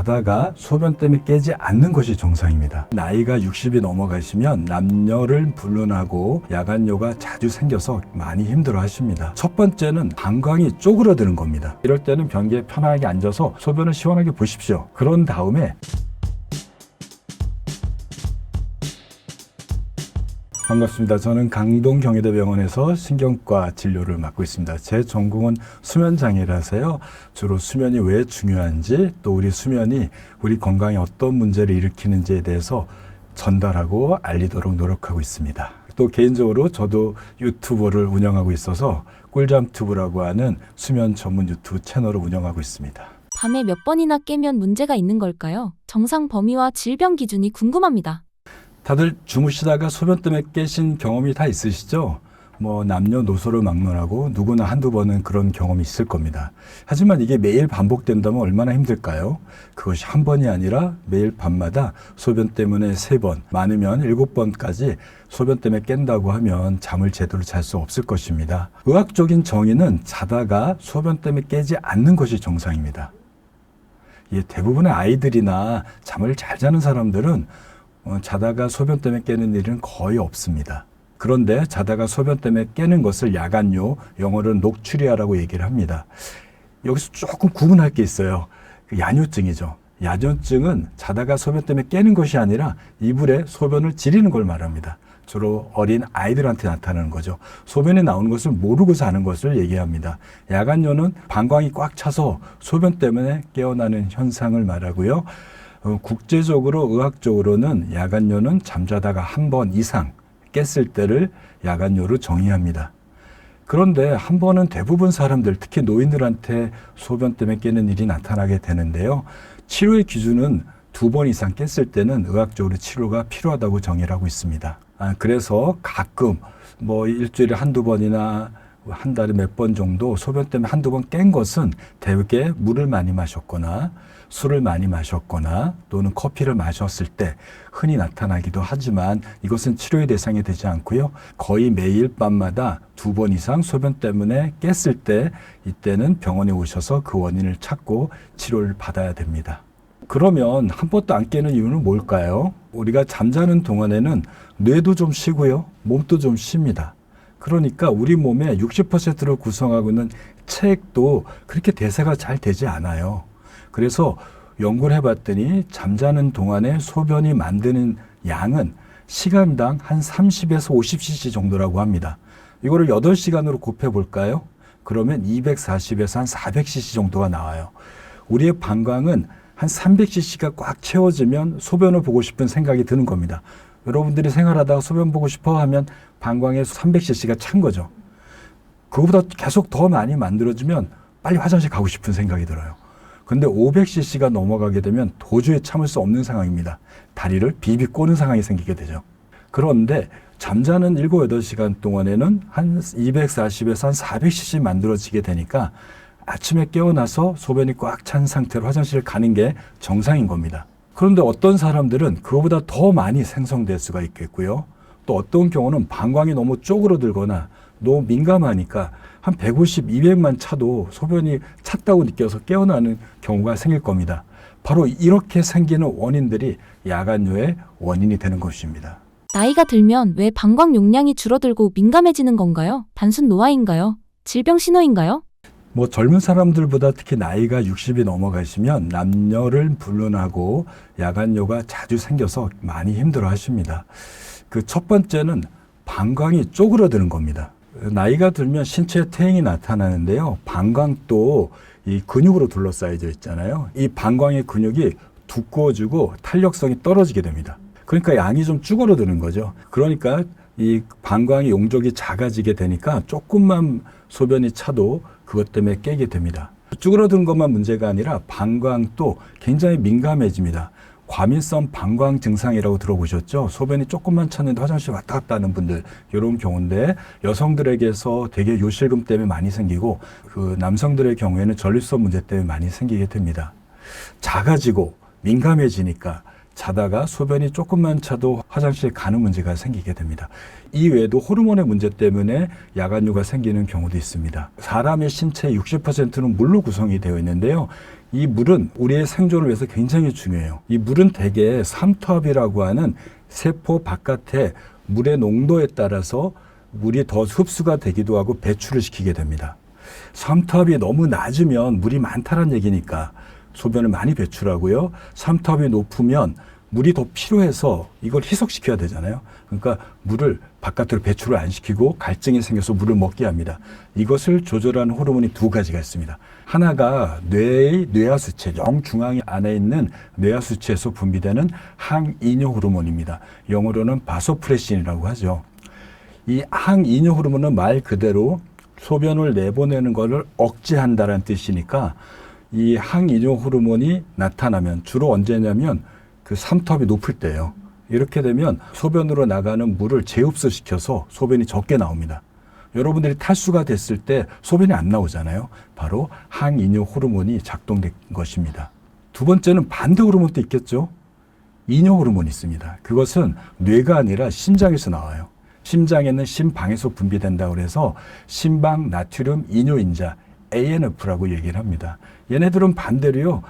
자다가 소변 때문에 깨지 않는 것이 정상입니다. 나이가 60이 넘어가시면 남녀를 불문하고 야간뇨가 자주 생겨서 많이 힘들어 하십니다. 첫 번째는 방광이 쪼그러드는 겁니다. 이럴 때는 변기에 편하게 앉아서 소변을 시원하게 보십시오. 그런 다음에 반갑습니다. 저는 강동 경희대병원에서 신경과 진료를 맡고 있습니다. 제 전공은 수면장애라서요. 주로 수면이 왜 중요한지, 또 우리 수면이 우리 건강에 어떤 문제를 일으키는지에 대해서 전달하고 알리도록 노력하고 있습니다. 또 개인적으로 저도 유튜브를 운영하고 있어서 꿀잠튜브라고 하는 수면 전문 유튜브 채널을 운영하고 있습니다. 밤에 몇 번이나 깨면 문제가 있는 걸까요? 정상 범위와 질병 기준이 궁금합니다. 다들 주무시다가 소변 때문에 깨신 경험이 다 있으시죠? 남녀노소를 막론하고 누구나 한두 번은 그런 경험이 있을 겁니다. 하지만 이게 매일 반복된다면 얼마나 힘들까요? 그것이 한 번이 아니라 매일 밤마다 소변 때문에 3번, 많으면 7번까지 소변 때문에 깬다고 하면 잠을 제대로 잘 수 없을 것입니다. 의학적인 정의는 자다가 소변 때문에 깨지 않는 것이 정상입니다. 대부분의 아이들이나 잠을 잘 자는 사람들은 자다가 소변 때문에 깨는 일은 거의 없습니다. 그런데 자다가 소변 때문에 깨는 것을 야간뇨, 영어로는 녹추리아라고 얘기를 합니다. 여기서 조금 구분할 게 있어요. 야뇨증이죠. 야뇨증은 자다가 소변 때문에 깨는 것이 아니라 이불에 소변을 지리는 걸 말합니다. 주로 어린 아이들한테 나타나는 거죠. 소변이 나오는 것을 모르고 자는 것을 얘기합니다. 야간뇨는 방광이 꽉 차서 소변 때문에 깨어나는 현상을 말하고요. 국제적으로 의학적으로는 야간뇨는 잠자다가 한 번 이상 깼을 때를 야간뇨로 정의합니다. 그런데 한 번은 대부분 사람들, 특히 노인들한테 소변 때문에 깨는 일이 나타나게 되는데요. 치료의 기준은 2번 이상 깼을 때는 의학적으로 치료가 필요하다고 정의를 하고 있습니다. 그래서 가끔 일주일에 한두 번이나 한 달에 몇 번 정도 소변 때문에 한두 번 깬 것은 대개 물을 많이 마셨거나 술을 많이 마셨거나 또는 커피를 마셨을 때 흔히 나타나기도 하지만 이것은 치료의 대상이 되지 않고요. 거의 매일 밤마다 2번 이상 소변 때문에 깼을 때 이때는 병원에 오셔서 그 원인을 찾고 치료를 받아야 됩니다. 그러면 한 번도 안 깨는 이유는 뭘까요? 우리가 잠자는 동안에는 뇌도 좀 쉬고요. 몸도 좀 쉽니다. 그러니까 우리 몸의 60%를 구성하고 있는 체액도 그렇게 대사가 잘 되지 않아요. 그래서 연구를 해봤더니 잠자는 동안에 소변이 만드는 양은 시간당 한 30에서 50cc 정도라고 합니다. 이거를 8시간으로 곱해볼까요? 그러면 240에서 한 400cc 정도가 나와요. 우리의 방광은 한 300cc가 꽉 채워지면 소변을 보고 싶은 생각이 드는 겁니다. 여러분들이 생활하다가 소변 보고 싶어 하면 방광에 300cc가 찬 거죠. 그거보다 계속 더 많이 만들어지면 빨리 화장실 가고 싶은 생각이 들어요. 근데 500cc가 넘어가게 되면 도저히 참을 수 없는 상황입니다. 다리를 비비 꼬는 상황이 생기게 되죠. 그런데 잠자는 7, 8시간 동안에는 한 240에서 한 400cc 만들어지게 되니까 아침에 깨어나서 소변이 꽉 찬 상태로 화장실을 가는 게 정상인 겁니다. 그런데 어떤 사람들은 그거보다 더 많이 생성될 수가 있겠고요. 또 어떤 경우는 방광이 너무 쪼그러들거나 너무 민감하니까 한 150, 200만 차도 소변이 찼다고 느껴서 깨어나는 경우가 생길 겁니다. 바로 이렇게 생기는 원인들이 야간뇨의 원인이 되는 것입니다. 나이가 들면 왜 방광 용량이 줄어들고 민감해지는 건가요? 단순 노화인가요? 질병 신호인가요? 젊은 사람들보다 특히 나이가 60이 넘어가시면 남녀를 불문하고 야간뇨가 자주 생겨서 많이 힘들어 하십니다. 그 첫 번째는 방광이 쪼그러드는 겁니다. 나이가 들면 신체에 퇴행이 나타나는데요. 방광도 이 근육으로 둘러싸여져 있잖아요. 이 방광의 근육이 두꺼워지고 탄력성이 떨어지게 됩니다. 그러니까 양이 좀 쭈그러드는 거죠. 그러니까 이 방광의 용적이 작아지게 되니까 조금만 소변이 차도 그것 때문에 깨게 됩니다. 쭈그러드는 것만 문제가 아니라 방광도 굉장히 민감해집니다. 과민성 방광 증상이라고 들어보셨죠? 소변이 조금만 찼는데 화장실 왔다 갔다 하는 분들, 이런 경우인데 여성들에게서 되게 요실금 때문에 많이 생기고 그 남성들의 경우에는 전립선 문제 때문에 많이 생기게 됩니다. 작아지고 민감해지니까 자다가 소변이 조금만 차도 화장실 가는 문제가 생기게 됩니다. 이 외에도 호르몬의 문제 때문에 야간유가 생기는 경우도 있습니다. 사람의 신체의 60%는 물로 구성이 되어 있는데요. 이 물은 우리의 생존을 위해서 굉장히 중요해요. 이 물은 대개 삼투압이라고 하는 세포 바깥에 물의 농도에 따라서 물이 더 흡수가 되기도 하고 배출을 시키게 됩니다. 삼투압이 너무 낮으면 물이 많다는 얘기니까 소변을 많이 배출하고요. 삼투압이 높으면 물이 더 필요해서 이걸 희석시켜야 되잖아요. 그러니까 물을 바깥으로 배출을 안 시키고 갈증이 생겨서 물을 먹게 합니다. 이것을 조절하는 호르몬이 두 가지가 있습니다. 하나가 뇌의 뇌하수체, 영중앙 안에 있는 뇌하수체에서 분비되는 항이뇨 호르몬입니다. 영어로는 바소프레신이라고 하죠. 이 항이뇨 호르몬은 말 그대로 소변을 내보내는 것을 억제한다는 뜻이니까 이 항이뇨 호르몬이 나타나면 주로 언제냐면 그 삼투압이 높을 때예요. 이렇게 되면 소변으로 나가는 물을 재흡수시켜서 소변이 적게 나옵니다. 여러분들이 탈수가 됐을 때 소변이 안 나오잖아요. 바로 항이뇨 호르몬이 작동된 것입니다. 두 번째는 반대 호르몬도 있겠죠. 이뇨 호르몬이 있습니다. 그것은 뇌가 아니라 심장에서 나와요. 심장에는 심방에서 분비된다고 해서 심방 나트륨 이뇨인자 ANF라고 얘기를 합니다. 얘네들은 반대로요.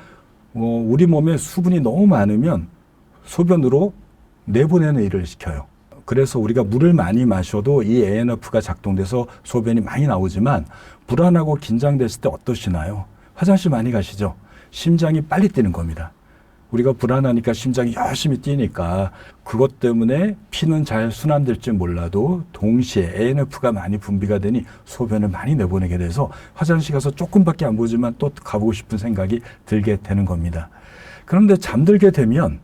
우리 몸에 수분이 너무 많으면 소변으로 내보내는 일을 시켜요. 그래서 우리가 물을 많이 마셔도 이 ANF가 작동돼서 소변이 많이 나오지만 불안하고 긴장됐을 때 어떠시나요? 화장실 많이 가시죠? 심장이 빨리 뛰는 겁니다. 우리가 불안하니까 심장이 열심히 뛰니까 그것 때문에 피는 잘 순환될지 몰라도 동시에 ANF가 많이 분비가 되니 소변을 많이 내보내게 돼서 화장실 가서 조금밖에 안 보지만 또 가보고 싶은 생각이 들게 되는 겁니다. 그런데 잠들게 되면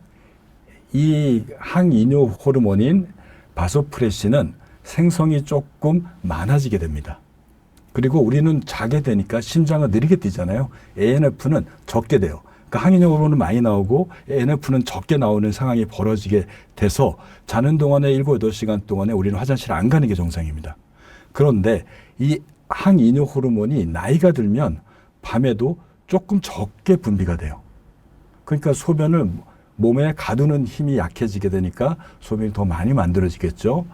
이 항이뇨 호르몬인 바소프레신은 생성이 조금 많아지게 됩니다. 그리고 우리는 자게 되니까 심장은 느리게 뛰잖아요. ANF는 적게 돼요. 그러니까 항이뇨 호르몬은 많이 나오고 ANF는 적게 나오는 상황이 벌어지게 돼서 자는 동안에 7, 8시간 동안에 우리는 화장실 안 가는 게 정상입니다. 그런데 이 항이뇨 호르몬이 나이가 들면 밤에도 조금 적게 분비가 돼요. 그러니까 소변을 몸에 가두는 힘이 약해지게 되니까 소변이 더 많이 만들어지겠죠.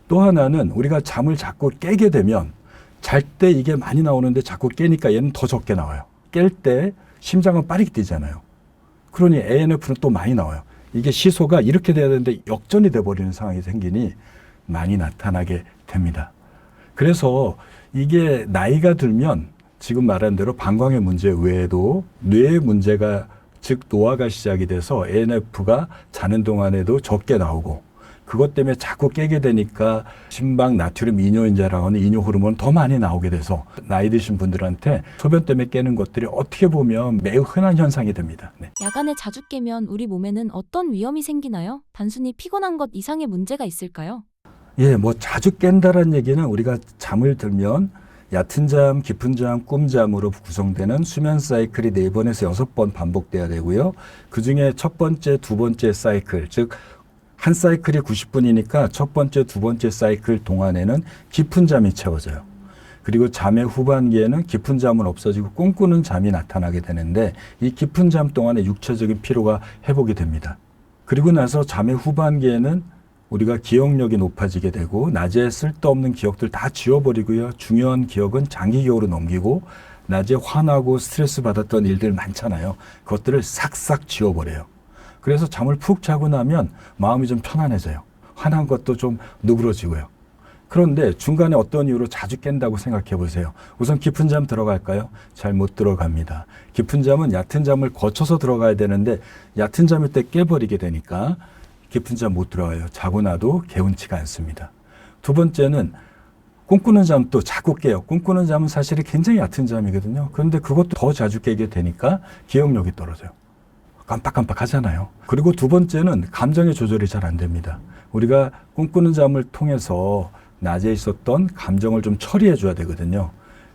또 하나는 우리가 잠을 자꾸 깨게 되면 잘 때 이게 많이 나오는데 자꾸 깨니까 얘는 더 적게 나와요. 깰 때 심장은 빠르게 뛰잖아요. 그러니 ANF는 또 많이 나와요. 이게 시소가 이렇게 돼야 되는데 역전이 돼버리는 상황이 생기니 많이 나타나게 됩니다. 그래서 이게 나이가 들면 지금 말한 대로 방광의 문제 외에도 뇌의 문제가 즉 노화가 시작이 돼서 ANF가 자는 동안에도 적게 나오고 그것 때문에 자꾸 깨게 되니까 심방 나트륨 이뇨인자라고 하는 이뇨 호르몬 더 많이 나오게 돼서 나이 드신 분들한테 소변 때문에 깨는 것들이 어떻게 보면 매우 흔한 현상이 됩니다. 네. 야간에 자주 깨면 우리 몸에는 어떤 위험이 생기나요? 단순히 피곤한 것 이상의 문제가 있을까요? 예, 뭐 자주 깬다는 얘기는 우리가 잠을 들면 얕은 잠, 깊은 잠, 꿈잠으로 구성되는 수면 사이클이 4번에서 6번 반복돼야 되고요. 그중에 첫 번째, 두 번째 사이클, 즉 한 사이클이 90분이니까 첫 번째, 두 번째 사이클 동안에는 깊은 잠이 채워져요. 그리고 잠의 후반기에는 깊은 잠은 없어지고 꿈꾸는 잠이 나타나게 되는데 이 깊은 잠 동안에 육체적인 피로가 회복이 됩니다. 그리고 나서 잠의 후반기에는 우리가 기억력이 높아지게 되고 낮에 쓸데없는 기억들 다 지워버리고요. 중요한 기억은 장기 기억으로 넘기고 낮에 화나고 스트레스 받았던 일들 많잖아요. 그것들을 싹싹 지워버려요. 그래서 잠을 푹 자고 나면 마음이 좀 편안해져요. 화난 것도 좀 누그러지고요. 그런데 중간에 어떤 이유로 자주 깬다고 생각해 보세요. 우선 깊은 잠 들어갈까요? 잘 못 들어갑니다. 깊은 잠은 얕은 잠을 거쳐서 들어가야 되는데 얕은 잠일 때 깨버리게 되니까 깊은 잠 못 들어가요. 자고 나도 개운치가 않습니다. 두 번째는 꿈꾸는 잠도 자꾸 깨요. 꿈꾸는 잠은 사실 굉장히 얕은 잠이거든요. 그런데 그것도 더 자주 깨게 되니까 기억력이 떨어져요. 깜빡깜빡 하잖아요. 그리고 두 번째는 감정의 조절이 잘 안 됩니다. 우리가 꿈꾸는 잠을 통해서 낮에 있었던 감정을 좀 처리해 줘야 되거든요.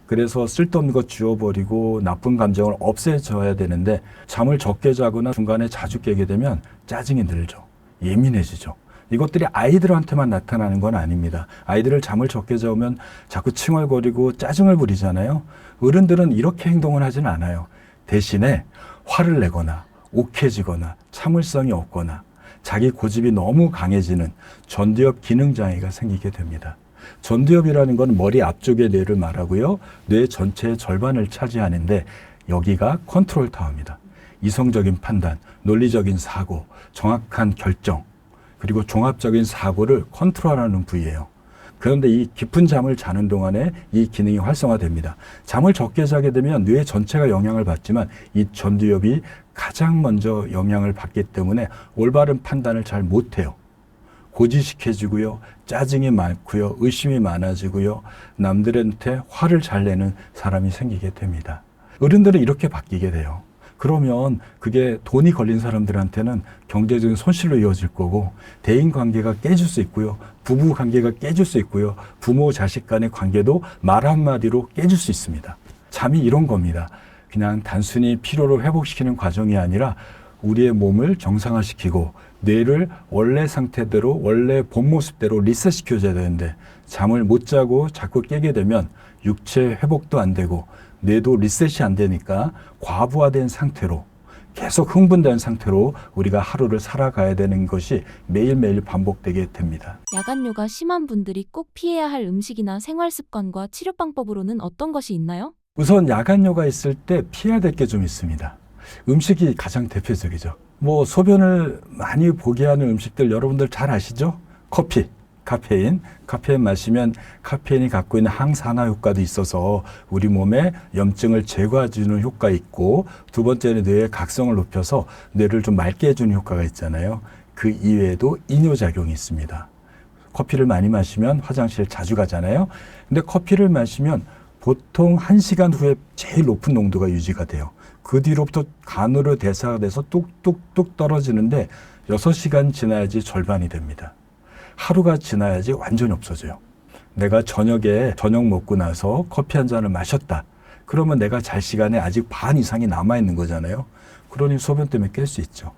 그래서 쓸데없는 거 지워버리고 나쁜 감정을 없애줘야 되는데 잠을 적게 자거나 중간에 자주 깨게 되면 짜증이 늘죠. 예민해지죠. 이것들이 아이들한테만 나타나는 건 아닙니다. 아이들을 잠을 적게 자면 자꾸 칭얼거리고 짜증을 부리잖아요. 어른들은 이렇게 행동을 하지는 않아요. 대신에 화를 내거나 욱해지거나 참을성이 없거나 자기 고집이 너무 강해지는 전두엽 기능장애가 생기게 됩니다. 전두엽이라는 건 머리 앞쪽의 뇌를 말하고요. 뇌 전체의 절반을 차지하는데 여기가 컨트롤 타워입니다. 이성적인 판단, 논리적인 사고, 정확한 결정, 그리고 종합적인 사고를 컨트롤하는 부위예요. 그런데 이 깊은 잠을 자는 동안에 이 기능이 활성화됩니다. 잠을 적게 자게 되면 뇌 전체가 영향을 받지만 이 전두엽이 가장 먼저 영향을 받기 때문에 올바른 판단을 잘 못해요. 고지식해지고요. 짜증이 많고요. 의심이 많아지고요. 남들한테 화를 잘 내는 사람이 생기게 됩니다. 어른들은 이렇게 바뀌게 돼요. 그러면 그게 돈이 걸린 사람들한테는 경제적인 손실로 이어질 거고 대인 관계가 깨질 수 있고요. 부부 관계가 깨질 수 있고요. 부모 자식 간의 관계도 말 한마디로 깨질 수 있습니다. 잠이 이런 겁니다. 그냥 단순히 피로를 회복시키는 과정이 아니라 우리의 몸을 정상화시키고 뇌를 원래 상태대로 원래 본 모습대로 리셋시켜줘야 되는데 잠을 못 자고 자꾸 깨게 되면 육체 회복도 안 되고 뇌도 리셋이 안 되니까 과부하된 상태로 계속 흥분된 상태로 우리가 하루를 살아가야 되는 것이 매일매일 반복되게 됩니다. 야간뇨가 심한 분들이 꼭 피해야 할 음식이나 생활 습관과 치료 방법으로는 어떤 것이 있나요? 우선 야간뇨가 있을 때 피해야 될 게 좀 있습니다. 음식이 가장 대표적이죠. 뭐 소변을 많이 보게 하는 음식들 여러분들 잘 아시죠? 커피, 카페인 마시면 카페인이 갖고 있는 항산화 효과도 있어서 우리 몸에 염증을 제거해주는 효과 있고 두 번째는 뇌의 각성을 높여서 뇌를 좀 맑게 해주는 효과가 있잖아요. 그 이외에도 이뇨작용이 있습니다. 커피를 많이 마시면 화장실 자주 가잖아요. 근데 커피를 마시면 보통 1시간 후에 제일 높은 농도가 유지가 돼요. 그 뒤로부터 간으로 대사가 돼서 뚝뚝뚝 떨어지는데 6시간 지나야지 절반이 됩니다. 하루가 지나야지 완전히 없어져요. 내가 저녁에 저녁 먹고 나서 커피 한 잔을 마셨다. 그러면 내가 잘 시간에 아직 반 이상이 남아있는 거잖아요. 그러니 소변 때문에 깰 수 있죠.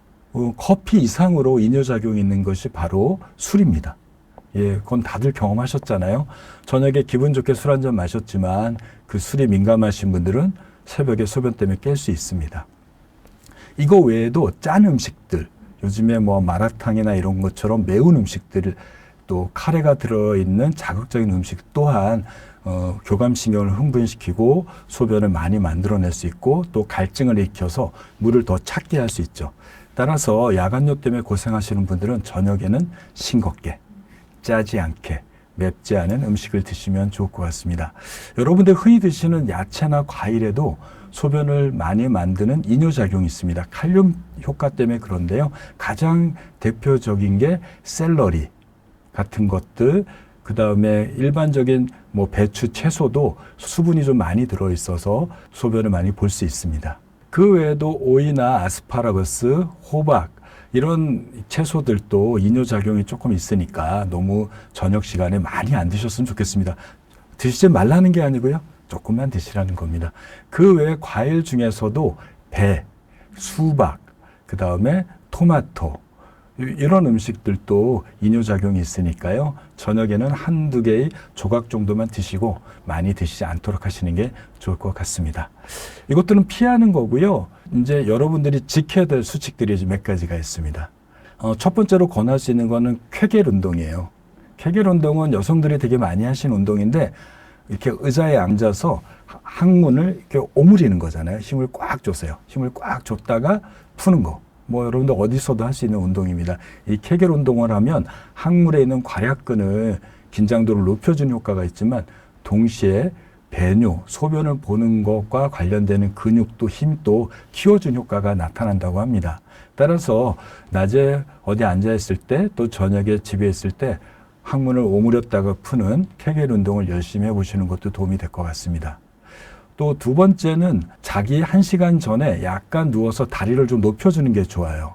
커피 이상으로 이뇨작용이 있는 것이 바로 술입니다. 예, 그건 다들 경험하셨잖아요. 저녁에 기분 좋게 술 한 잔 마셨지만 그 술이 민감하신 분들은 새벽에 소변 때문에 깰 수 있습니다. 이거 외에도 짠 음식들, 요즘에 뭐 마라탕이나 이런 것처럼 매운 음식들, 또 카레가 들어있는 자극적인 음식 또한 교감신경을 흥분시키고 소변을 많이 만들어낼 수 있고 또 갈증을 일으켜서 물을 더 찾게 할 수 있죠. 따라서 야간뇨 때문에 고생하시는 분들은 저녁에는 싱겁게, 짜지 않게, 맵지 않은 음식을 드시면 좋을 것 같습니다. 여러분들 흔히 드시는 야채나 과일에도 소변을 많이 만드는 이뇨작용이 있습니다. 칼륨 효과 때문에 그런데요. 가장 대표적인 게 샐러리 같은 것들, 그 다음에 일반적인 뭐 배추, 채소도 수분이 좀 많이 들어있어서 소변을 많이 볼 수 있습니다. 그 외에도 오이나 아스파라거스, 호박 이런 채소들도 이뇨작용이 조금 있으니까 너무 저녁 시간에 많이 안 드셨으면 좋겠습니다. 드시지 말라는 게 아니고요. 조금만 드시라는 겁니다. 그 외에 과일 중에서도 배, 수박, 그 다음에 토마토 이런 음식들도 이뇨작용이 있으니까요. 저녁에는 한두 개의 조각 정도만 드시고 많이 드시지 않도록 하시는 게 좋을 것 같습니다. 이것들은 피하는 거고요. 이제 여러분들이 지켜야 될 수칙들이 몇 가지가 있습니다. 첫 번째로 권할 수 있는 거는 쾌겔 운동이에요. 쾌겔 운동은 여성들이 되게 많이 하시는 운동인데 이렇게 의자에 앉아서 항문을 이렇게 오므리는 거잖아요. 힘을 꽉 줬어요. 힘을 꽉 줬다가 푸는 거. 뭐 여러분들 어디서도 할 수 있는 운동입니다. 이 쾌겔 운동을 하면 항문에 있는 괄약근을 긴장도를 높여주는 효과가 있지만 동시에 배뇨, 소변을 보는 것과 관련되는 근육도 힘도 키워준 효과가 나타난다고 합니다. 따라서 낮에 어디 앉아 있을 때 또 저녁에 집에 있을 때 항문을 오므렸다가 푸는 쾌겔 운동을 열심히 해보시는 것도 도움이 될 것 같습니다. 또 두 번째는 자기 1시간 전에 약간 누워서 다리를 좀 높여주는 게 좋아요.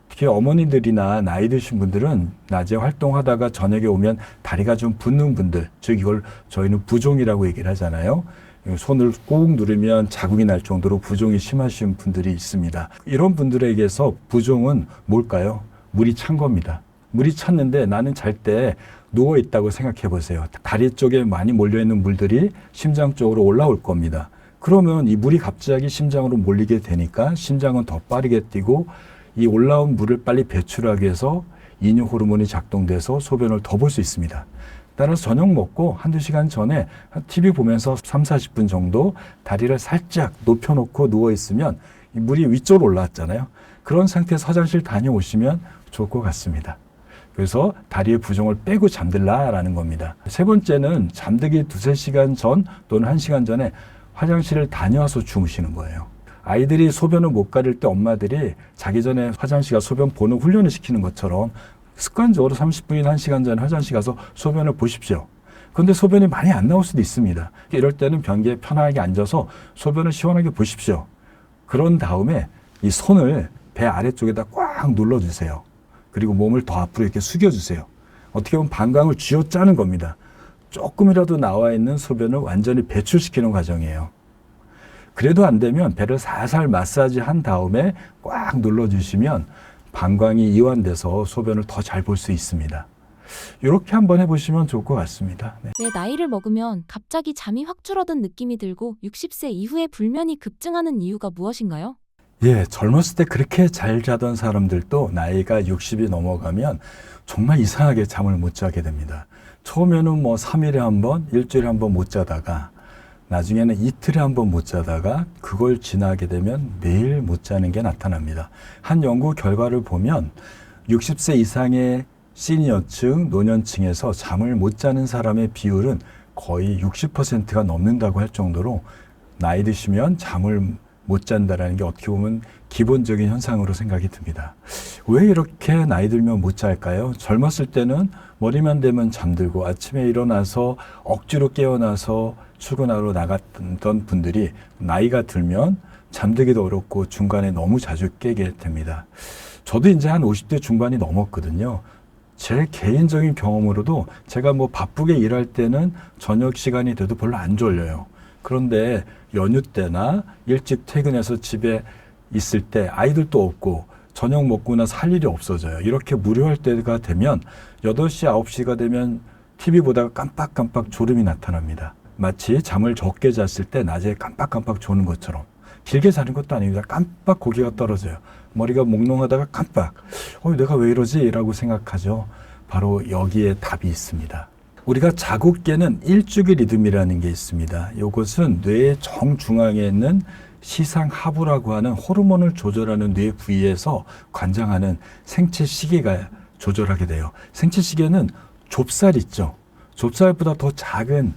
특히 어머니들이나 나이 드신 분들은 낮에 활동하다가 저녁에 오면 다리가 좀 붓는 분들, 즉 이걸 저희는 부종이라고 얘기를 하잖아요. 손을 꾹 누르면 자국이 날 정도로 부종이 심하신 분들이 있습니다. 이런 분들에게서 부종은 뭘까요? 물이 찬 겁니다. 물이 찼는데 나는 잘 때 누워 있다고 생각해 보세요. 다리 쪽에 많이 몰려있는 물들이 심장 쪽으로 올라올 겁니다. 그러면 이 물이 갑자기 심장으로 몰리게 되니까 심장은 더 빠르게 뛰고 이 올라온 물을 빨리 배출하기 위해서 이뇨 호르몬이 작동돼서 소변을 더 볼 수 있습니다. 따라서 저녁 먹고 한두 시간 전에 TV 보면서 3, 40분 정도 다리를 살짝 높여놓고 누워있으면 이 물이 위쪽으로 올라왔잖아요. 그런 상태에서 화장실 다녀오시면 좋을 것 같습니다. 그래서 다리의 부종을 빼고 잠들라라는 겁니다. 세 번째는 잠들기 2-3시간 전 또는 1시간 전에 화장실을 다녀와서 주무시는 거예요. 아이들이 소변을 못 가릴 때 엄마들이 자기 전에 화장실 가서 소변 보는 훈련을 시키는 것처럼 습관적으로 30분이나 1시간 전에 화장실 가서 소변을 보십시오. 그런데 소변이 많이 안 나올 수도 있습니다. 이럴 때는 변기에 편하게 앉아서 소변을 시원하게 보십시오. 그런 다음에 이 손을 배 아래쪽에다 꽉 눌러주세요. 그리고 몸을 더 앞으로 이렇게 숙여주세요. 어떻게 보면 방광을 쥐어짜는 겁니다. 조금이라도 나와 있는 소변을 완전히 배출시키는 과정이에요. 그래도 안 되면 배를 살살 마사지 한 다음에 꽉 눌러주시면 방광이 이완돼서 소변을 더 잘 볼 수 있습니다. 이렇게 한번 해보시면 좋을 것 같습니다. 네. 왜 나이를 먹으면 갑자기 잠이 확 줄어든 느낌이 들고 60세 이후에 불면이 급증하는 이유가 무엇인가요? 예, 젊었을 때 그렇게 잘 자던 사람들도 나이가 60이 넘어가면 정말 이상하게 잠을 못 자게 됩니다. 처음에는 뭐 3일에 한 번, 일주일에 한 번 못 자다가 나중에는 이틀에 한 번 못 자다가 그걸 지나게 되면 매일 못 자는 게 나타납니다. 한 연구 결과를 보면 60세 이상의 시니어층, 노년층에서 잠을 못 자는 사람의 비율은 거의 60%가 넘는다고 할 정도로 나이 드시면 잠을 못 잔다라는 게 어떻게 보면 기본적인 현상으로 생각이 듭니다. 왜 이렇게 나이 들면 못 잘까요? 젊었을 때는 머리만 대면 잠들고 아침에 일어나서 억지로 깨어나서 출근하러 나갔던 분들이 나이가 들면 잠들기도 어렵고 중간에 너무 자주 깨게 됩니다. 저도 이제 한 50대 중반이 넘었거든요. 제 개인적인 경험으로도 제가 뭐 바쁘게 일할 때는 저녁 시간이 돼도 별로 안 졸려요. 그런데 연휴 때나 일찍 퇴근해서 집에 있을 때 아이들도 없고 저녁 먹고 나서 할 일이 없어져요. 이렇게 무료할 때가 되면 8시, 9시가 되면 TV 보다가 깜빡깜빡 졸음이 나타납니다. 마치 잠을 적게 잤을 때 낮에 깜빡깜빡 조는 것처럼. 길게 자는 것도 아닙니다. 깜빡 고개가 떨어져요. 머리가 몽롱하다가 깜빡. 내가 왜 이러지? 라고 생각하죠. 바로 여기에 답이 있습니다. 우리가 자고 깨는 일주기 리듬이라는 게 있습니다. 이것은 뇌의 정중앙에 있는 시상하부라고 하는 호르몬을 조절하는 뇌 부위에서 관장하는 생체 시계가 조절하게 돼요. 생체 시계는 좁쌀 있죠. 좁쌀보다 더 작은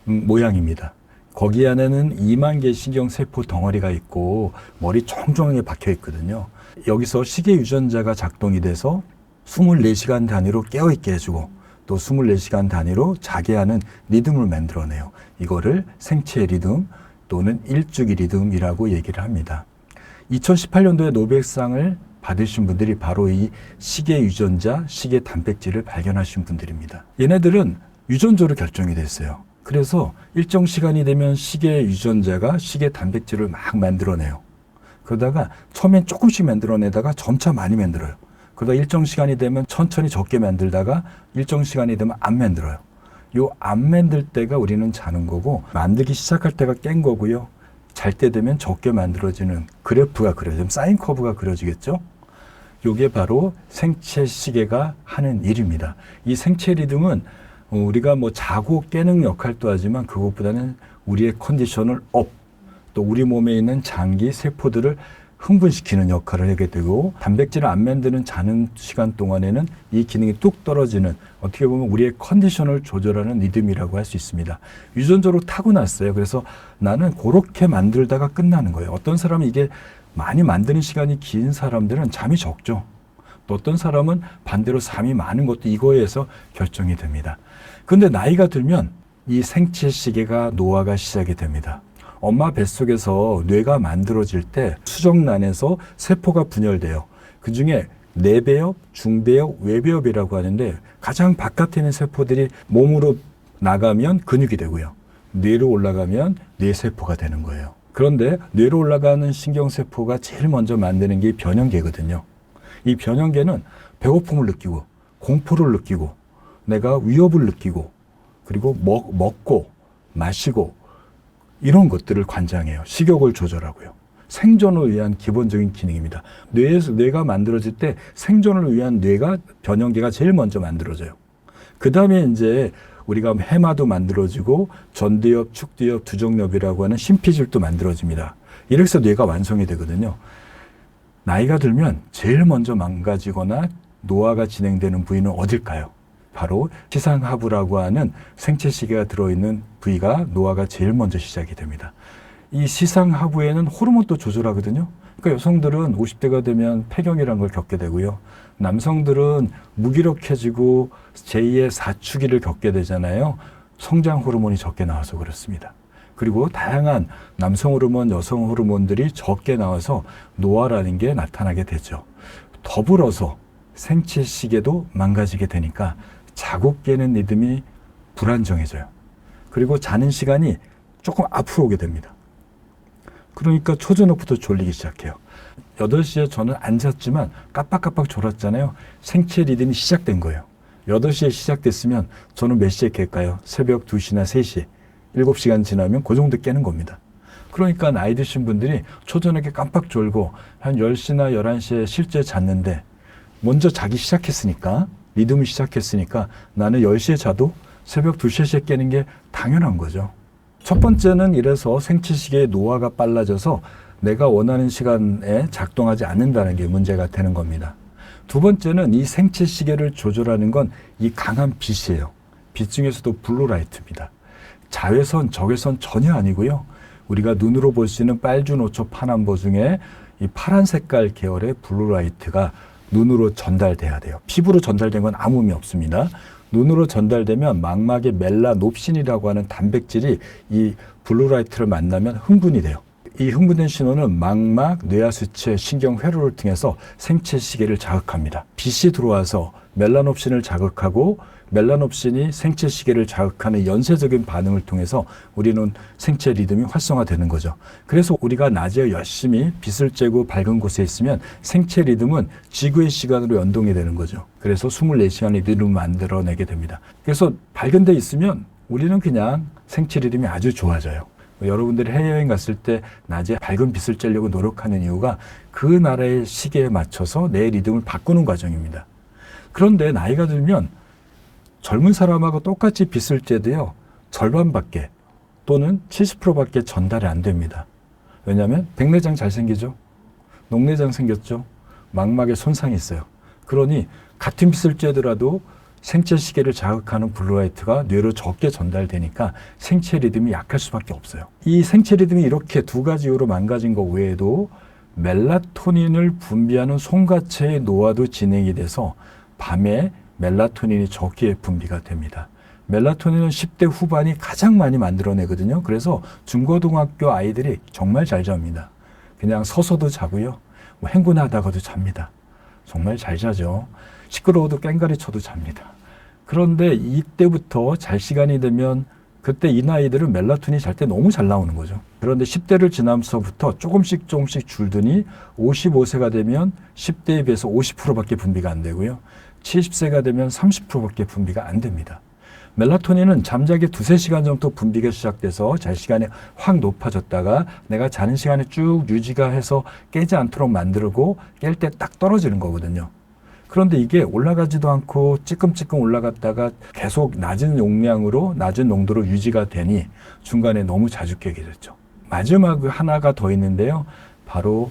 모양입니다. 거기 안에는 2만 개의 신경세포 덩어리가 있고 머리 정중앙에 박혀 있거든요. 여기서 시계 유전자가 작동이 돼서 24시간 단위로 깨어있게 해주고 또 24시간 단위로 자게 하는 리듬을 만들어내요. 이거를 생체 리듬 또는 일주기 리듬이라고 얘기를 합니다. 2018년도에 노벨상을 받으신 분들이 바로 이 시계 유전자, 시계 단백질을 발견하신 분들입니다. 얘네들은 유전자로 결정이 됐어요. 그래서 일정 시간이 되면 시계 유전자가 시계 단백질을 막 만들어내요. 그러다가 처음엔 조금씩 만들어내다가 점차 많이 만들어요. 그러다 일정 시간이 되면 천천히 적게 만들다가 일정 시간이 되면 안 만들어요. 요 안 만들 때가 우리는 자는 거고 만들기 시작할 때가 깬 거고요. 잘 때 되면 적게 만들어지는 그래프가 그려지면 사인 커브가 그려지겠죠. 요게 바로 생체 시계가 하는 일입니다. 이 생체 리듬은 우리가 뭐 자고 깨는 역할도 하지만 그것보다는 우리의 컨디션을 업, 또 우리 몸에 있는 장기 세포들을 흥분시키는 역할을 하게 되고 단백질을 안 만드는 자는 시간 동안에는 이 기능이 뚝 떨어지는 어떻게 보면 우리의 컨디션을 조절하는 리듬이라고 할 수 있습니다. 유전적으로 타고났어요. 그래서 나는 그렇게 만들다가 끝나는 거예요. 어떤 사람은 이게 많이 만드는 시간이 긴 사람들은 잠이 적죠. 또 어떤 사람은 반대로 잠이 많은 것도 이거에 의해서 결정이 됩니다. 그런데 나이가 들면 이 생체 시계가 노화가 시작이 됩니다. 엄마 뱃속에서 뇌가 만들어질 때 수정란에서 세포가 분열돼요. 그중에 내배엽, 중배엽, 외배엽이라고 하는데 가장 바깥에 있는 세포들이 몸으로 나가면 근육이 되고요. 뇌로 올라가면 뇌세포가 되는 거예요. 그런데 뇌로 올라가는 신경세포가 제일 먼저 만드는 게 변형계거든요. 이 변형계는 배고픔을 느끼고 공포를 느끼고 내가 위협을 느끼고 그리고 먹고 마시고 이런 것들을 관장해요. 식욕을 조절하고요. 생존을 위한 기본적인 기능입니다. 뇌가 만들어질 때 생존을 위한 뇌가 변형계가 제일 먼저 만들어져요. 그 다음에 이제 우리가 해마도 만들어지고 전두엽, 축두엽, 두정엽이라고 하는 심피줄도 만들어집니다. 이렇게 해서 뇌가 완성이 되거든요. 나이가 들면 제일 먼저 망가지거나 노화가 진행되는 부위는 어딜까요? 바로 시상하부라고 하는 생체시계가 들어있는 부위가 노화가 제일 먼저 시작이 됩니다. 이 시상하부에는 호르몬도 조절하거든요. 그러니까 여성들은 50대가 되면 폐경이라는 걸 겪게 되고요. 남성들은 무기력해지고 제2의 사춘기를 겪게 되잖아요. 성장 호르몬이 적게 나와서 그렇습니다. 그리고 다양한 남성 호르몬, 여성 호르몬들이 적게 나와서 노화라는 게 나타나게 되죠. 더불어서 생체 시계도 망가지게 되니까 자고 깨는 리듬이 불안정해져요. 그리고 자는 시간이 조금 앞으로 오게 됩니다. 그러니까 초저녁부터 졸리기 시작해요. 8시에 저는 안 잤지만 깜빡깜빡 졸았잖아요. 생체 리듬이 시작된 거예요. 8시에 시작됐으면 저는 몇 시에 깰까요? 새벽 2시나 3시. 7시간 지나면 그 정도 깨는 겁니다. 그러니까 나이 드신 분들이 초저녁에 깜빡 졸고 한 10시나 11시에 실제 잤는데 먼저 자기 시작했으니까, 리듬이 시작했으니까 나는 10시에 자도 새벽 2, 3시에 깨는 게 당연한 거죠. 첫 번째는 이래서 생체시계의 노화가 빨라져서 내가 원하는 시간에 작동하지 않는다는 게 문제가 되는 겁니다. 두 번째는 이 생체시계를 조절하는 건 이 강한 빛이에요. 빛 중에서도 블루라이트입니다. 자외선, 적외선 전혀 아니고요. 우리가 눈으로 볼 수 있는 빨주노초 파남보 중에 이 파란 색깔 계열의 블루라이트가 눈으로 전달돼야 돼요. 피부로 전달된 건 아무 의미 없습니다. 눈으로 전달되면 망막의 멜라놉신이라고 하는 단백질이 이 블루라이트를 만나면 흥분이 돼요. 이 흥분된 신호는 망막, 뇌하수체, 신경회로를 통해서 생체 시계를 자극합니다. 빛이 들어와서 멜라놉신을 자극하고 멜라놉신이 생체 시계를 자극하는 연쇄적인 반응을 통해서 우리는 생체 리듬이 활성화되는 거죠. 그래서 우리가 낮에 열심히 빛을 쬐고 밝은 곳에 있으면 생체 리듬은 지구의 시간으로 연동이 되는 거죠. 그래서 24시간의 리듬을 만들어내게 됩니다. 그래서 밝은 데 있으면 우리는 그냥 생체 리듬이 아주 좋아져요. 여러분들이 해외여행 갔을 때 낮에 밝은 빛을 쬐려고 노력하는 이유가 그 나라의 시계에 맞춰서 내 리듬을 바꾸는 과정입니다. 그런데 나이가 들면 젊은 사람하고 똑같이 빛을 쬐도요, 절반밖에 또는 70%밖에 전달이 안 됩니다. 왜냐하면 백내장 잘 생기죠? 녹내장 생겼죠? 망막에 손상이 있어요. 그러니 같은 빛을 쬐더라도 생체 시계를 자극하는 블루라이트가 뇌로 적게 전달되니까 생체 리듬이 약할 수밖에 없어요. 이 생체 리듬이 이렇게 두 가지 이유로 망가진 것 외에도 멜라토닌을 분비하는 송가체의 노화도 진행이 돼서 밤에 멜라토닌이 적게 분비가 됩니다. 멜라토닌은 10대 후반이 가장 많이 만들어내거든요. 그래서 중고등학교 아이들이 정말 잘 잡니다. 그냥 서서도 자고요. 뭐 행군하다가도 잡니다. 정말 잘 자죠. 시끄러워도 깽가리 쳐도 잡니다. 그런데 이때부터 잘 시간이 되면 그때 이 나이들은 멜라토닌이 잘 때 너무 잘 나오는 거죠. 그런데 10대를 지나면서부터 조금씩 줄더니 55세가 되면 10대에 비해서 50%밖에 분비가 안 되고요. 70세가 되면 30%밖에 분비가 안 됩니다. 멜라토닌은 잠자기 2-3시간 정도 분비가 시작돼서 잘 시간에 확 높아졌다가 내가 자는 시간에 쭉 유지가 해서 깨지 않도록 만들고 깰 때 딱 떨어지는 거거든요. 그런데 이게 올라가지도 않고 찌끔찌끔 올라갔다가 계속 낮은 용량으로 낮은 농도로 유지가 되니 중간에 너무 자주 깨게 됐죠. 마지막 하나가 더 있는데요. 바로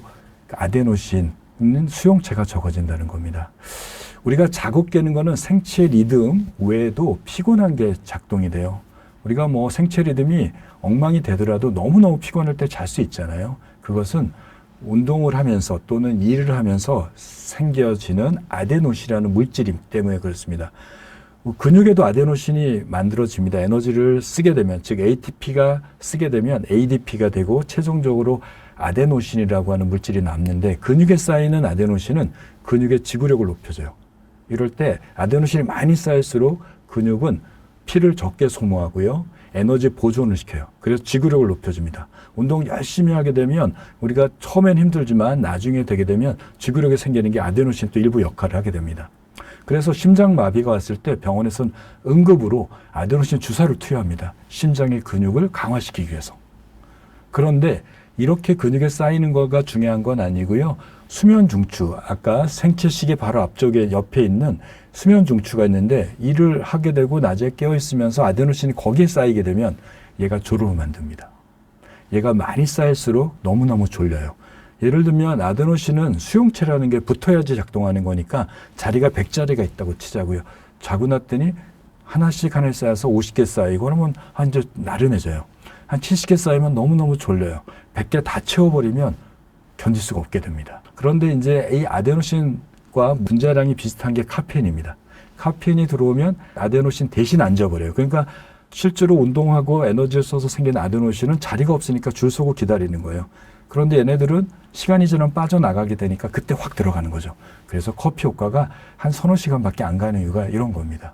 아데노신은 수용체가 적어진다는 겁니다. 우리가 자고 깨는 거는 생체 리듬 외에도 피곤한 게 작동이 돼요. 우리가 뭐 생체 리듬이 엉망이 되더라도 너무너무 피곤할 때 잘 수 있잖아요. 그것은 운동을 하면서 또는 일을 하면서 생겨지는 아데노신이라는 물질 때문에 그렇습니다. 근육에도 아데노신이 만들어집니다. 에너지를 쓰게 되면, 즉 ATP가 쓰게 되면 ADP가 되고 최종적으로 아데노신이라고 하는 물질이 남는데 근육에 쌓이는 아데노신은 근육의 지구력을 높여줘요. 이럴 때 아데노신이 많이 쌓일수록 근육은 피를 적게 소모하고요. 에너지 보존을 시켜요. 그래서 지구력을 높여줍니다. 운동 열심히 하게 되면 우리가 처음엔 힘들지만 나중에 되게 되면 지구력이 생기는 게 아데노신 또 일부 역할을 하게 됩니다. 그래서 심장마비가 왔을 때 병원에서는 응급으로 아데노신 주사를 투여합니다. 심장의 근육을 강화시키기 위해서. 그런데 이렇게 근육에 쌓이는 거가 중요한 건 아니고요. 수면 중추, 아까 생체식의 바로 앞쪽에 옆에 있는 수면 중추가 있는데 일을 하게 되고 낮에 깨어 있으면서 아데노신이 거기에 쌓이게 되면 얘가 졸음을 만듭니다. 얘가 많이 쌓일수록 너무너무 졸려요. 예를 들면 아데노신은 수용체라는 게 붙어야지 작동하는 거니까 자리가 100자리가 있다고 치자고요. 자고 났더니 하나씩 쌓여서 50개 쌓이고 그러면 이제 나른해져요. 한 70개 쌓이면 너무너무 졸려요. 100개 다 채워버리면 견딜 수가 없게 됩니다. 그런데 이제 이 아데노신과 분자량이 비슷한 게 카페인입니다. 카페인이 들어오면 아데노신 대신 앉아버려요. 그러니까 실제로 운동하고 에너지를 써서 생긴 아데노신은 자리가 없으니까 줄 서고 기다리는 거예요. 그런데 얘네들은 시간이 지나면 빠져나가게 되니까 그때 확 들어가는 거죠. 그래서 커피 효과가 한 서너 시간밖에 안 가는 이유가 이런 겁니다.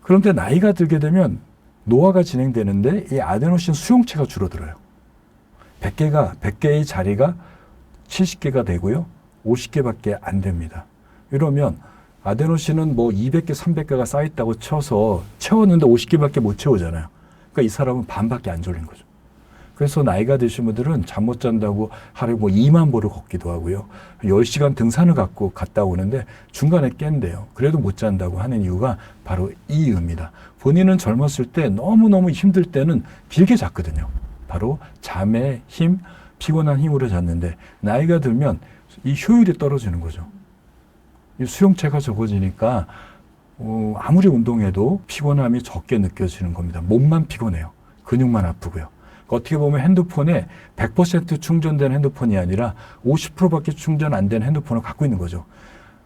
그런데 나이가 들게 되면 노화가 진행되는데 이 아데노신 수용체가 줄어들어요. 100개의 자리가 70개가 되고요. 50개밖에 안 됩니다. 이러면 아데노신은 뭐 200개, 300개가 쌓였다고 쳐서 채웠는데 50개밖에 못 채우잖아요. 그러니까 이 사람은 반밖에 안 졸린 거죠. 그래서 나이가 드신 분들은 잠 못 잔다고 하루에 뭐 2만 보를 걷기도 하고요. 10시간 등산을 갔다 오는데 중간에 깬대요. 그래도 못 잔다고 하는 이유가 바로 이 이유입니다. 본인은 젊었을 때 너무너무 힘들 때는 길게 잤거든요. 바로 잠의 힘, 피곤한 힘으로 잤는데 나이가 들면 이 효율이 떨어지는 거죠. 이 수용체가 적어지니까 아무리 운동해도 피곤함이 적게 느껴지는 겁니다. 몸만 피곤해요. 근육만 아프고요. 어떻게 보면 핸드폰에 100% 충전된 핸드폰이 아니라 50%밖에 충전 안 된 핸드폰을 갖고 있는 거죠.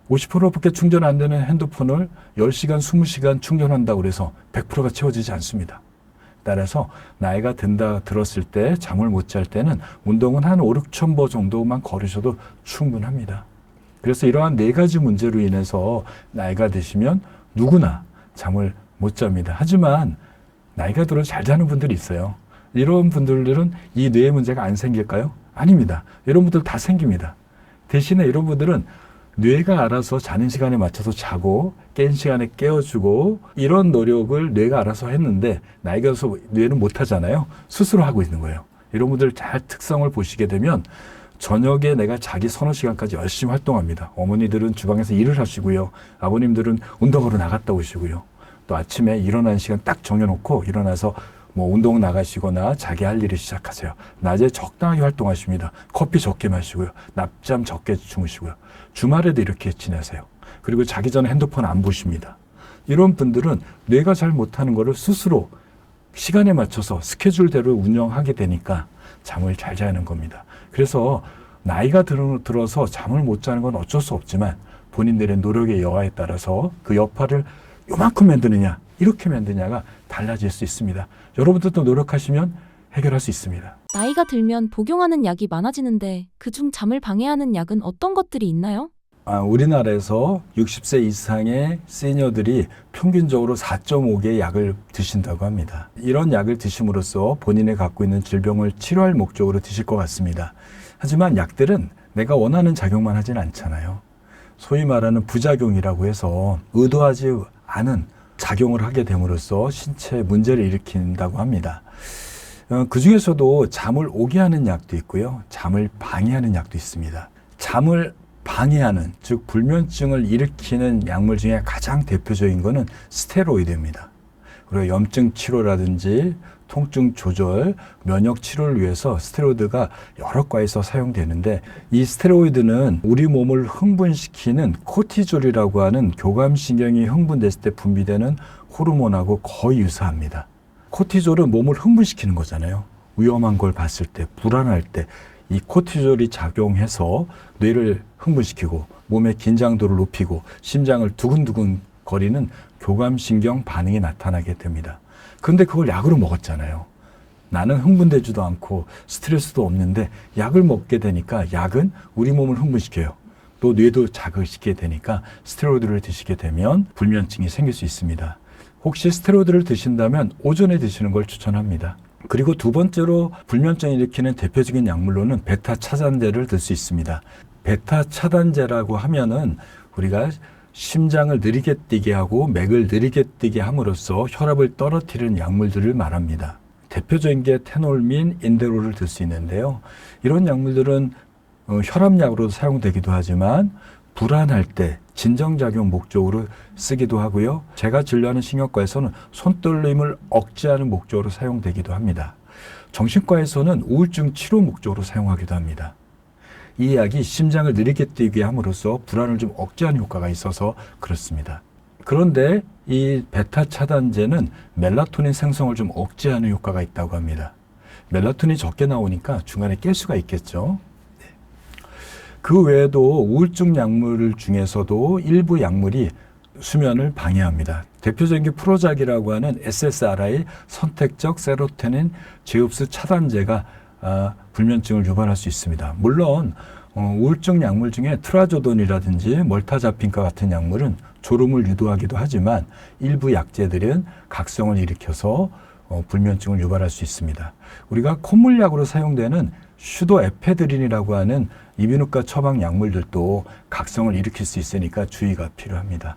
50%밖에 충전 안 되는 핸드폰을 10시간, 20시간 충전한다고 해서 100%가 채워지지 않습니다. 따라서 나이가 들었을 때 잠을 못 잘 때는 운동은 한 5, 6천 보 정도만 걸으셔도 충분합니다. 그래서 이러한 4가지 문제로 인해서 나이가 드시면 누구나 잠을 못 잡니다. 하지만 나이가 들어 잘 자는 분들이 있어요. 이런 분들은 이 뇌의 문제가 안 생길까요? 아닙니다. 이런 분들 다 생깁니다. 대신에 이런 분들은 뇌가 알아서 자는 시간에 맞춰서 자고 깬 시간에 깨워주고 이런 노력을 뇌가 알아서 했는데 나이가 들어서 뇌는 못하잖아요. 스스로 하고 있는 거예요. 이런 분들 잘 특성을 보시게 되면 저녁에 내가 자기 서너 시간까지 열심히 활동합니다. 어머니들은 주방에서 일을 하시고요. 아버님들은 운동하러 나갔다 오시고요. 또 아침에 일어나는 시간 딱 정해놓고 일어나서 뭐 운동 나가시거나 자기 할 일을 시작하세요. 낮에 적당하게 활동하십니다. 커피 적게 마시고요. 낮잠 적게 주무시고요. 주말에도 이렇게 지내세요. 그리고 자기 전에 핸드폰 안 보십니다. 이런 분들은 뇌가 잘 못하는 거를 스스로 시간에 맞춰서 스케줄대로 운영하게 되니까 잠을 잘 자는 겁니다. 그래서 나이가 들어서 잠을 못 자는 건 어쩔 수 없지만 본인들의 노력의 여하에 따라서 그 여파를 요만큼 만드느냐 이렇게 만드냐가 달라질 수 있습니다. 여러분들도 노력하시면 해결할 수 있습니다. 나이가 들면 복용하는 약이 많아지는데 그중 잠을 방해하는 약은 어떤 것들이 있나요? 우리나라에서 60세 이상의 시니어들이 평균적으로 4.5개의 약을 드신다고 합니다. 이런 약을 드심으로써 본인이 갖고 있는 질병을 치료할 목적으로 드실 것 같습니다. 하지만 약들은 내가 원하는 작용만 하진 않잖아요. 소위 말하는 부작용이라고 해서 의도하지 않은 작용을 하게 됨으로써 신체에 문제를 일으킨다고 합니다. 그 중에서도 잠을 오게 하는 약도 있고요. 잠을 방해하는 약도 있습니다. 잠을 방해하는, 즉 불면증을 일으키는 약물 중에 가장 대표적인 것은 스테로이드입니다. 그리고 염증 치료라든지 통증 조절, 면역 치료를 위해서 스테로이드가 여러 과에서 사용되는데 이 스테로이드는 우리 몸을 흥분시키는 코티졸이라고 하는 교감신경이 흥분됐을 때 분비되는 호르몬하고 거의 유사합니다. 코티졸은 몸을 흥분시키는 거잖아요. 위험한 걸 봤을 때, 불안할 때 이 코티졸이 작용해서 뇌를 흥분시키고 몸의 긴장도를 높이고 심장을 두근두근 거리는 교감신경 반응이 나타나게 됩니다. 근데 그걸 약으로 먹었잖아요. 나는 흥분되지도 않고 스트레스도 없는데 약을 먹게 되니까 약은 우리 몸을 흥분시켜요. 또 뇌도 자극시키게 되니까 스테로이드를 드시게 되면 불면증이 생길 수 있습니다. 혹시 스테로이드를 드신다면 오전에 드시는 걸 추천합니다. 그리고 두 번째로 불면증을 일으키는 대표적인 약물로는 베타 차단제를 들 수 있습니다. 베타 차단제라고 하면은 우리가 심장을 느리게 뛰게 하고 맥을 느리게 뛰게 함으로써 혈압을 떨어뜨리는 약물들을 말합니다. 대표적인 게 테놀민, 인데롤을 들 수 있는데요. 이런 약물들은 혈압약으로도 사용되기도 하지만 불안할 때 진정작용 목적으로 쓰기도 하고요. 제가 진료하는 신경과에서는 손떨림을 억제하는 목적으로 사용되기도 합니다. 정신과에서는 우울증 치료 목적으로 사용하기도 합니다. 이 약이 심장을 느리게 뛰게 함으로써 불안을 좀 억제하는 효과가 있어서 그렇습니다. 그런데 이 베타 차단제는 멜라토닌 생성을 좀 억제하는 효과가 있다고 합니다. 멜라토닌이 적게 나오니까 중간에 깰 수가 있겠죠. 그 외에도 우울증 약물 중에서도 일부 약물이 수면을 방해합니다. 대표적인 게 프로작이라고 하는 SSRI 선택적 세로토닌 제흡수 차단제가 불면증을 유발할 수 있습니다. 물론 우울증 약물 중에 트라조돈이라든지 멀타자핀과 같은 약물은 졸음을 유도하기도 하지만 일부 약제들은 각성을 일으켜서 불면증을 유발할 수 있습니다. 우리가 콧물약으로 사용되는 슈도에페드린이라고 하는 이비인후과 처방 약물들도 각성을 일으킬 수 있으니까 주의가 필요합니다.